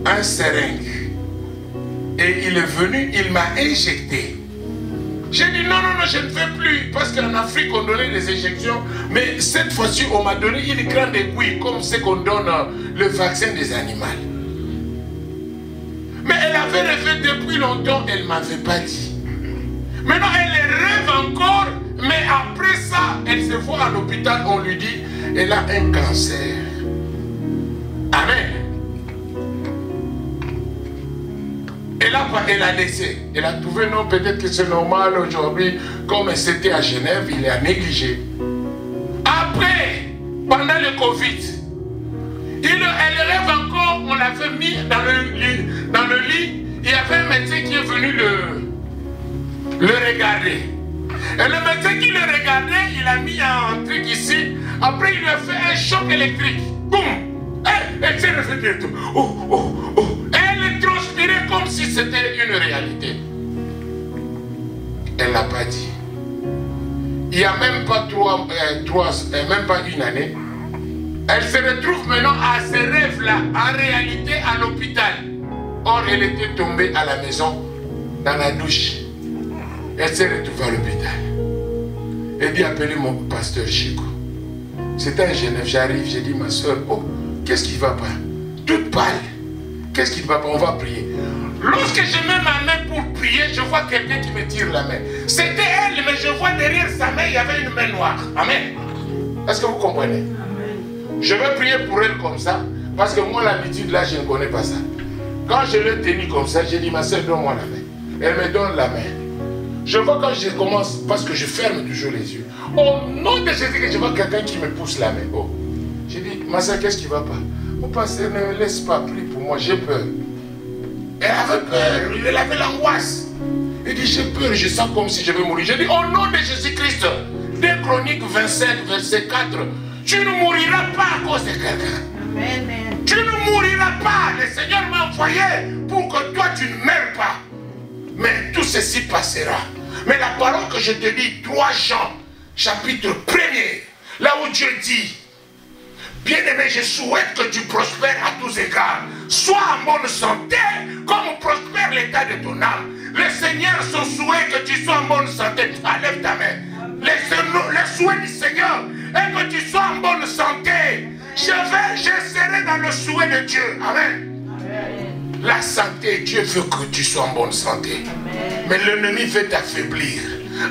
un seringue. Et il est venu, il m'a injecté. J'ai dit non, non, non, je ne fais plus. Parce qu'en Afrique, on donnait des injections. Mais cette fois-ci, on m'a donné une grande aiguille, comme ce qu'on donne le vaccin des animaux. Mais elle avait rêvé depuis longtemps, elle ne m'avait pas dit. Maintenant, elle rêve encore, mais après ça, elle se voit à l'hôpital, on lui dit, elle a un cancer. Amen. Elle a laissé. Elle a trouvé, non, peut-être que c'est normal aujourd'hui, comme c'était à Genève, il a négligé. Après, pendant le Covid, elle rêve encore, on l'avait mis dans le lit, il y avait un médecin qui est venu le regarder. Et le médecin qui le regardait, il a mis un truc ici, après il lui a fait un choc électrique. Boum! Elle s'est réveillée. Oh, oh, oh. Elle transpirait comme si c'était une réalité. Elle n'a pas dit. Il n'y a même pas même pas une année. Elle se retrouve maintenant à ces rêves-là, en réalité à l'hôpital. Or, elle était tombée à la maison, dans la douche. Elle s'est retrouvée à l'hôpital. Elle dit, appelez mon pasteur Chico. C'était à Genève, j'arrive, j'ai dit, ma soeur, oh, qu'est-ce qui ne va pas? Toute pâle. Qu'est-ce qui ne va pas? On va prier. Lorsque je mets ma main pour prier, je vois quelqu'un qui me tire la main. C'était elle, mais je vois derrière sa main, il y avait une main noire. Amen. Est-ce que vous comprenez? Amen. Je vais prier pour elle comme ça, parce que moi, l'habitude, là, je ne connais pas ça. Quand je l'ai tenue comme ça, j'ai dit, ma soeur, donne-moi la main. Elle me donne la main. Je vois quand je commence, parce que je ferme toujours les yeux. Au nom de Jésus, je vois quelqu'un qui me pousse la main. Oh. J'ai dit, ma soeur, qu'est-ce qui ne va pas? Mon pasteur, ne me laisse pas, prie pour moi, j'ai peur. Elle avait peur, elle avait l'angoisse. Elle dit, j'ai peur, je sens comme si je vais mourir. J'ai dit, au nom de Jésus-Christ, 2 Chroniques 27, verset 4, tu ne mouriras pas à cause de quelqu'un. Tu ne mouriras pas. Le Seigneur m'a envoyé pour que toi, tu ne meurs pas. Mais tout ceci passera. Mais la parole que je te dis, 3 Jean, chapitre 1er, là où Dieu dit, bien-aimé, je souhaite que tu prospères à tous égards. Sois en bonne santé, comme prospère l'état de ton âme. Le Seigneur, son souhait que tu sois en bonne santé. Lève ta main. Le souhait du Seigneur est que tu sois en bonne santé. Je serai dans le souhait de Dieu. Amen. La santé, Dieu veut que tu sois en bonne santé. Amen. Mais l'ennemi veut t'affaiblir.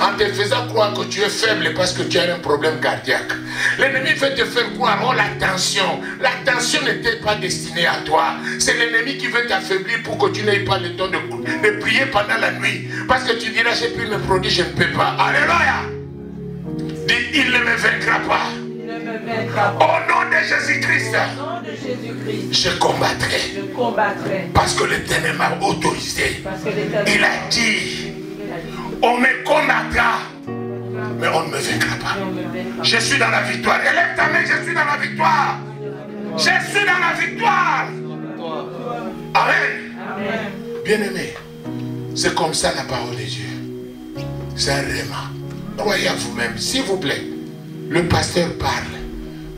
en te faisant croire que tu es faible parce que tu as un problème cardiaque. L'ennemi veut te faire croire, oh la tension n'était pas destinée à toi. C'est l'ennemi qui veut t'affaiblir pour que tu n'aies pas le temps de prier pendant la nuit. Parce que tu diras, j'ai pris mes produits, je ne peux pas. Alléluia. Dis, il ne me vaincra pas. Au nom de Jésus-Christ, je combattrai. Parce que l'Éternel m'a autorisé. Il a dit, on me combattra, mais on ne me vaincra pas. Je suis dans la victoire. Élève ta main, je suis dans la victoire. Je suis dans la victoire. Amen. Bien-aimé, c'est comme ça la parole de Dieu. C'est un réma. Croyez à vous-même, s'il vous plaît. Le pasteur parle.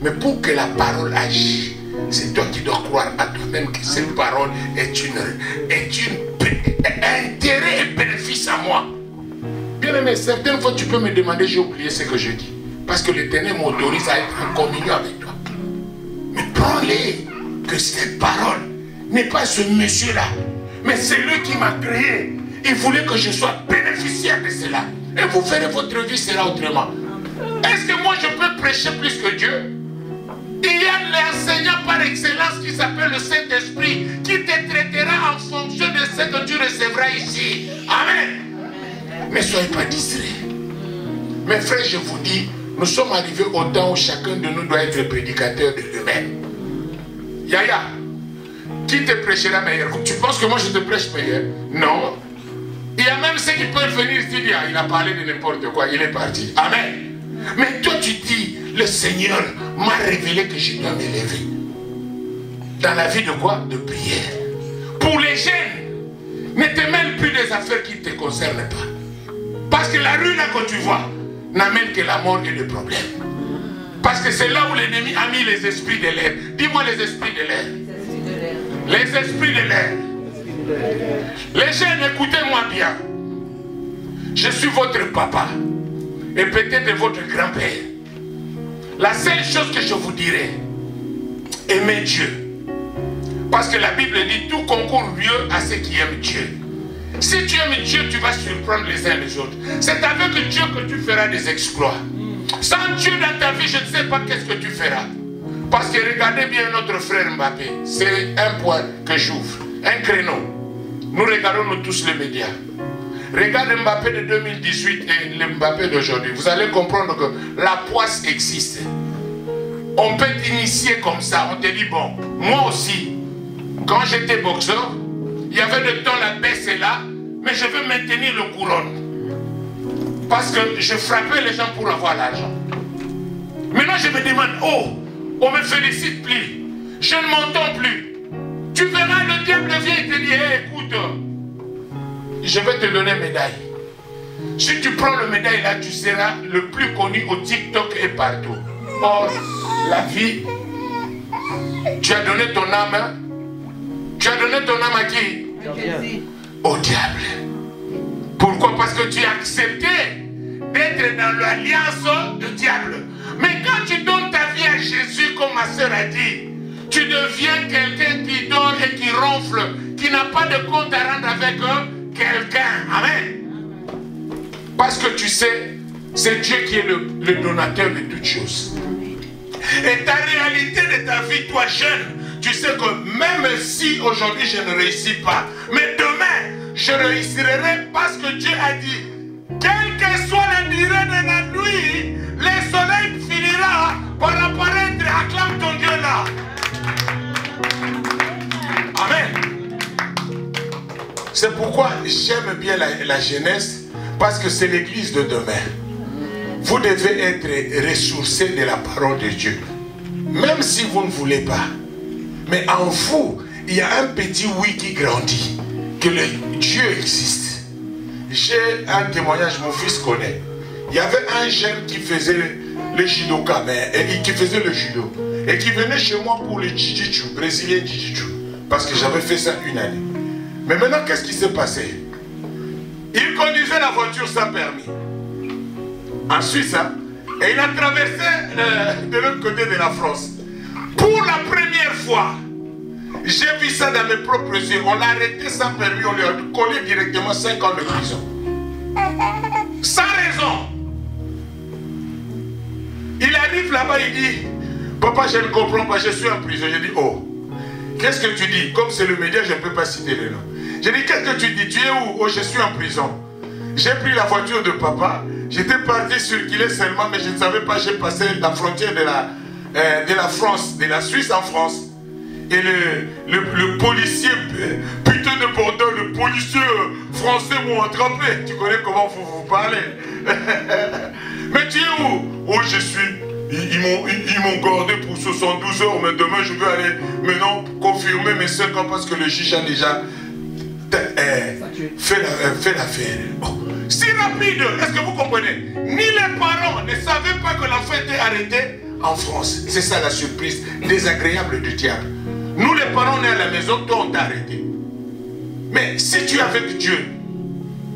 Mais pour que la parole agisse, c'est toi qui dois croire à toi-même que cette parole est intérêt et bénéfice à moi. Bien aimé, certaines fois tu peux me demander, j'ai oublié ce que je dis. Parce que l'Éternel m'autorise à être en communion avec toi. Mais prends-les que cette parole n'est pas ce monsieur-là, mais c'est lui qui m'a créé. Il voulait que je sois bénéficiaire de cela. Et vous ferez votre vie sera autrement. Est-ce que moi je peux prêcher plus que Dieu? Il y a l'enseignant par excellence qui s'appelle le Saint-Esprit qui te traitera en fonction de ce que tu recevras ici. Amen. Mais soyez pas distraits. Mes frères, je vous dis, nous sommes arrivés au temps où chacun de nous doit être prédicateur de lui-même. Yaya, qui te prêchera meilleur? Tu penses que moi je te prêche meilleur? Non. Il y a même ceux qui peuvent venir te dire, il a parlé de n'importe quoi, il est parti. Amen. Mais toi tu dis, le Seigneur m'a révélé que je dois m'élever. Dans la vie de quoi? De prière. Pour les jeunes, ne te mêle plus des affaires qui ne te concernent pas. Parce que la rue là que tu vois n'amène que la mort et le problème. Parce que c'est là où l'ennemi a mis les esprits de l'air. Dis-moi les esprits de l'air. Les esprits de l'air. Les jeunes, écoutez-moi bien. Je suis votre papa. Et peut-être votre grand-père. La seule chose que je vous dirai, aimez Dieu. Parce que la Bible dit tout concourt mieux à ceux qui aiment Dieu. Si tu aimes Dieu, tu vas surprendre les uns les autres. C'est avec Dieu que tu feras des exploits. Sans Dieu dans ta vie, je ne sais pas qu'est-ce que tu feras. Parce que regardez bien notre frère Mbappé. C'est un point que j'ouvre. Un créneau. Nous regardons nous tous les médias. Regarde Mbappé de 2018 et le Mbappé d'aujourd'hui. Vous allez comprendre que la poisse existe. On peut t'initier comme ça. On te dit, bon, moi aussi, quand j'étais boxeur, il y avait de temps la baisse est là, mais je veux maintenir le couronne. Parce que je frappais les gens pour avoir l'argent. Maintenant, je me demande, oh, on me félicite plus. Je ne m'entends plus. Tu verras, le diable vient et te dit, hey, écoute, je vais te donner une médaille. Si tu prends le médaille là, tu seras le plus connu au TikTok et partout. Or, la vie, tu as donné ton âme. Hein? Tu as donné ton âme à qui? Au diable. Pourquoi? Parce que tu as accepté d'être dans l'alliance du diable. Mais quand tu donnes ta vie à Jésus, comme ma soeur a dit, tu deviens quelqu'un qui dort et qui ronfle, qui n'a pas de compte à rendre avec quelqu'un. Amen. Parce que tu sais, c'est Dieu qui est le donateur de toutes choses. Et ta réalité de ta vie, toi jeune, tu sais que même si aujourd'hui je ne réussis pas, mais demain je réussirai parce que Dieu a dit, quelle que soit la durée de la nuit, le soleil finira par apparaître. Acclame ton Dieu là. Amen. C'est pourquoi j'aime bien la jeunesse, parce que c'est l'église de demain. Vous devez être ressourcés de la parole de Dieu. Même si vous ne voulez pas. Mais en vous, il y a un petit oui qui grandit. Que le Dieu existe. J'ai un témoignage, mon fils connaît. Il y avait un jeune qui faisait le judoka, qui faisait le judo. Et qui venait chez moi pour le jiu-jitsu, brésilien jiu-jitsu. Parce que j'avais fait ça une année. Mais maintenant, qu'est-ce qui s'est passé? Il conduisait la voiture sans permis. En Suisse, hein? Et il a traversé de l'autre côté de la France. Pour la première fois, j'ai vu ça dans mes propres yeux. On l'a arrêté sans permis, on lui a collé directement 5 ans de prison. Sans raison. Il arrive là-bas, il dit, papa, je ne comprends pas, je suis en prison. Je dis, oh, qu'est-ce que tu dis? Comme c'est le média, je ne peux pas citer le nom. Je dis, qu'est-ce que tu dis? Tu es où? Oh, je suis en prison. J'ai pris la voiture de papa, j'étais parti circuler seulement, mais je ne savais pas, j'ai passé la frontière de la France, de la Suisse en France. Et le policier, putain de Bordeaux, le policier français m'ont attrapé. Tu connais comment vous parlez. Mais tu es où? Oh, je suis... Ils m'ont gardé pour 72 heures, mais demain je vais aller maintenant confirmer mes 5 ans parce que le juge a déjà fait l'affaire. Oh, si rapide, est-ce que vous comprenez? Ni les parents ne savaient pas que l'enfant était arrêté en France. C'est ça la surprise désagréable du diable. Nous les parents, on est à la maison, toi on t'a arrêté. Mais si tu es avec Dieu,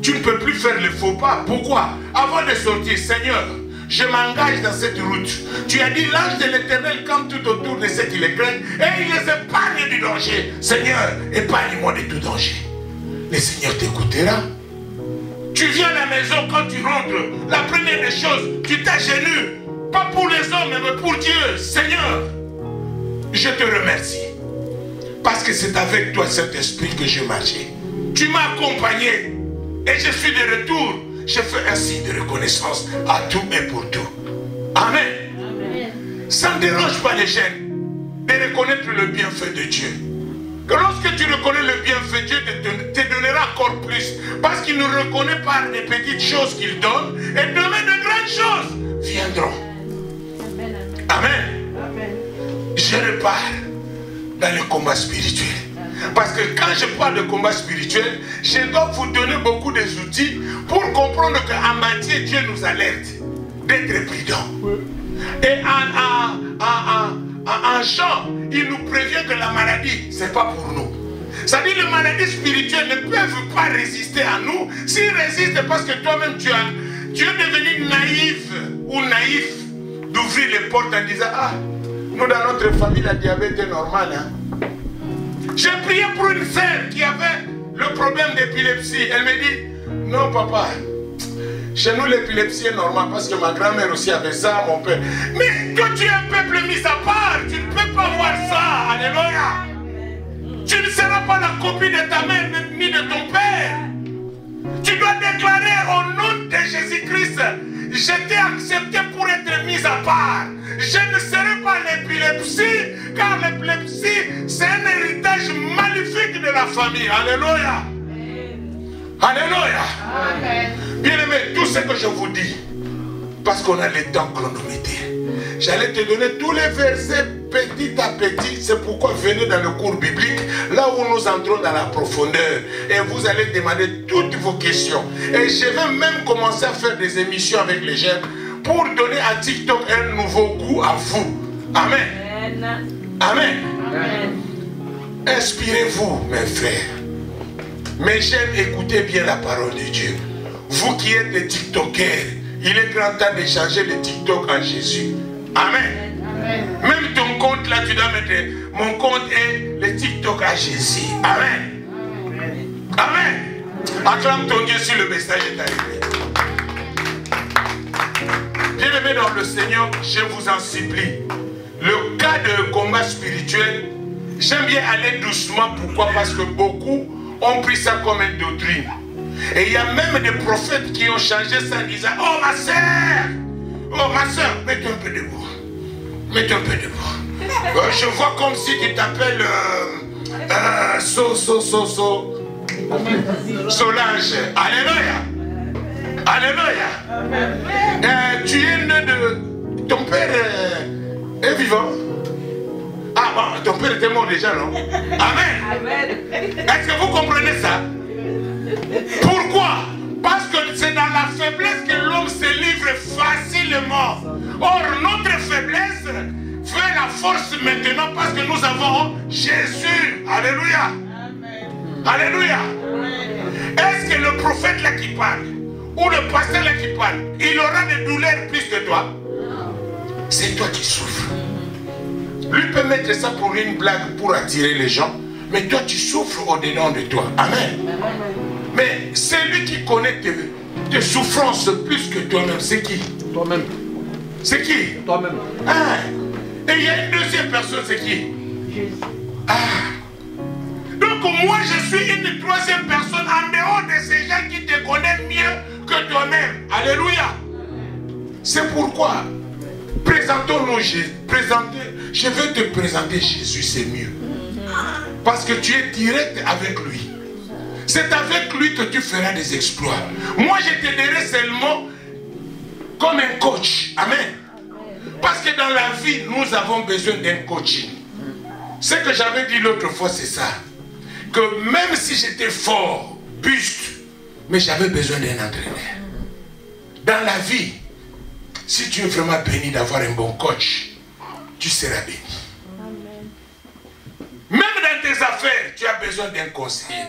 tu ne peux plus faire le faux pas. Pourquoi? Avant de sortir, Seigneur, je m'engage dans cette route. Tu as dit l'ange de l'Éternel campe tout autour de ceux qui les craignent et il les épargne du danger. Seigneur, épargne-moi de tout danger. Le Seigneur t'écoutera. Tu viens à la maison, quand tu rentres, la première des choses, tu t'agenouilles. Pas pour les hommes, mais pour Dieu. Seigneur, je te remercie. Parce que c'est avec toi, Saint-Esprit, que je marchais. Tu m'as accompagné et je suis de retour. Je fais un signe de reconnaissance à tout et pour tout. Amen. Amen. Ça ne dérange pas les jeunes de reconnaître le bienfait de Dieu. Que lorsque tu reconnais le bienfait de Dieu, te donnera encore plus. Parce qu'il nous reconnaît par les petites choses qu'il donne. Et demain, de grandes choses viendront. Amen. Amen. Amen. Je repars dans le combat spirituel. Parce que quand je parle de combat spirituel, je dois vous donner beaucoup d'outils pour comprendre qu'en matière, Dieu nous alerte d'être prudents. Et en Jean, il nous prévient que la maladie, ce n'est pas pour nous. Ça dit que les maladies spirituelles ne peuvent pas résister à nous. S'ils résistent, parce que toi-même, tu es devenu naïf ou naïf d'ouvrir les portes en disant, ah, nous dans notre famille, la diabète est normale. Hein? J'ai prié pour une sœur qui avait le problème d'épilepsie. Elle me dit, non papa, chez nous l'épilepsie est normale parce que ma grand-mère aussi avait ça, mon père. Mais toi tu es un peuple mis à part, tu ne peux pas voir ça, alléluia. Tu ne seras pas la copie de ta mère ni de ton père. Tu dois déclarer au nom de Jésus-Christ, je t'ai accepté pour être mis à part. Je ne serai pas l'épilepsie, car l'épilepsie, c'est un héritage maléfique de la famille. Alléluia. Alléluia. Bien-aimé, tout ce que je vous dis, parce qu'on a le temps chronométré, j'allais te donner tous les versets petit à petit. C'est pourquoi venez dans le cours biblique, là où nous entrons dans la profondeur, et vous allez demander toutes vos questions. Et je vais même commencer à faire des émissions avec les jeunes pour donner à TikTok un nouveau goût à vous. Amen. Amen. Amen. Inspirez-vous, mes frères. Mes jeunes, écoutez bien la parole de Dieu. Vous qui êtes des TikTokers, il est grand temps de changer le TikTok en Jésus. Amen. Amen. Même ton compte là, tu dois mettre, mon compte est le TikTok à Jésus. Amen. Amen. Amen. Acclame ton Dieu si le message est arrivé. Bien-aimés dans le Seigneur, je vous en supplie. Le cas de combat spirituel, j'aime bien aller doucement. Pourquoi? Parce que beaucoup ont pris ça comme une doctrine. Et il y a même des prophètes qui ont changé ça en disant, oh ma soeur, mets-toi un peu debout. Mets-toi un peu debout. Je vois comme si tu t'appelles Solange. Alléluia. Alléluia. Tu es né de... Ton père est vivant. Ah bon, ton père était mort déjà, non? Amen. Est-ce que vous comprenez ça? Pourquoi? Parce que c'est dans la faiblesse que l'homme se livre facilement. Or, notre faiblesse fait la force maintenant parce que nous avons Jésus. Alléluia. Alléluia. Est-ce que le prophète là qui parle, ou le pasteur là qui parle, il aura des douleurs plus que toi? C'est toi qui souffres. Lui peut mettre ça pour une blague, pour attirer les gens, mais toi tu souffres au-dedans de toi. Amen. Mais c'est lui qui connaît de souffrance plus que toi-même, c'est qui? Toi-même. C'est qui? Toi-même. Ah. Et il y a une deuxième personne, c'est qui? Ah. Donc moi je suis une troisième personne en dehors de ces gens qui te connaissent mieux que toi-même. Alléluia. C'est pourquoi présentons-nous Jésus. Je veux te présenter Jésus, c'est mieux. Parce que tu es direct avec lui. C'est avec lui que tu feras des exploits. Moi je t'aiderai seulement comme un coach. Amen. Parce que dans la vie, nous avons besoin d'un coaching. Ce que j'avais dit l'autre fois, c'est ça. Que même si j'étais fort, buste, mais j'avais besoin d'un entraîneur. Dans la vie, si tu es vraiment béni d'avoir un bon coach, tu seras béni. Même dans tes affaires, tu as besoin d'un conseiller.